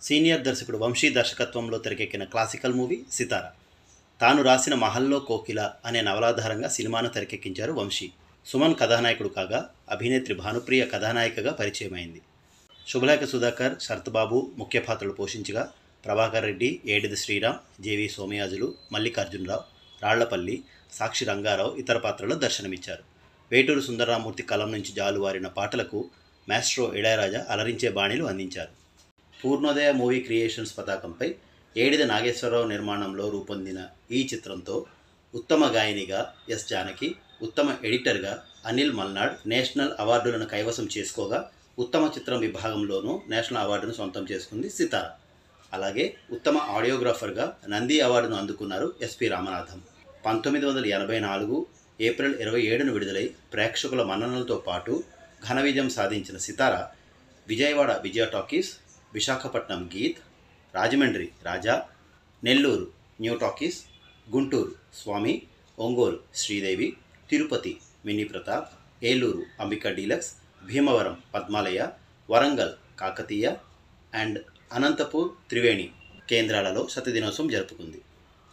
Senior దర్శకుడు వంశీ దర్శకత్వంలో తెరకెక్కిన క్లాసికల్ మూవీ సితార. తాను రాసిన మహల్లో కోకిల అనే నవలాధారంగా సినిమాను తెరకెక్కించారు వంశీ. సుమన్ కథానాయకుడు కాగా అభినేత్రి భానుప్రియ కథానాయికగా పరిచయమైంది. శుభలేఖ సుధాకర్, శరత్బాబు ముఖ్య పాత్రలు పోషించగా ప్రభాకర్ రెడ్డి, ఏడిది శ్రీరామ్, జేవి సోమయాజులు, మల్లికార్జునరావు, రాళ్లపల్లి, సాక్షి రంగారావు ఇతర పాత్రల్లో దర్శనమిచ్చారు. వేటూరు సుందరరామూర్తి కలం నుంచి జాలువారిన పాటలకు మాస్ట్రో ఇళయరాజా అలరించే బాణీలు అందించారు. పూర్ణోదయ మూవీ క్రియేషన్స్ పతాకంపై ఏడిది నాగేశ్వరరావు నిర్మాణంలో రూపొందిన ఈ చిత్రంతో ఉత్తమ గాయనిగా ఎస్ జానకి, ఉత్తమ ఎడిటర్గా అనిల్ మల్నాడ్ నేషనల్ అవార్డులను కైవసం చేసుకోగా ఉత్తమ చిత్రం విభాగంలోనూ నేషనల్ అవార్డును సొంతం చేసుకుంది సితార. అలాగే ఉత్తమ ఆడియోగ్రాఫర్గా నంది అవార్డును అందుకున్నారు ఎస్పి రామనాథం. 1984 ఏప్రిల్ 27న విడుదలై ప్రేక్షకుల మన్ననలతో పాటు ఘన విజయం సాధించిన Sitara Vijayawada Vijaya talkies, Visakhapatnam Geet, Rajahmundry Raja, Nellore new talkies, Guntur Swamy, Ongole Sridevi, Tirupati mini Pratap, Eluru Ambika deluxe, Bhimavaram Padmalaya, Warangal Kakatiya and Anantapur Triveni కేంద్రాలలో శతదినోత్సవం జరుపుకుంది.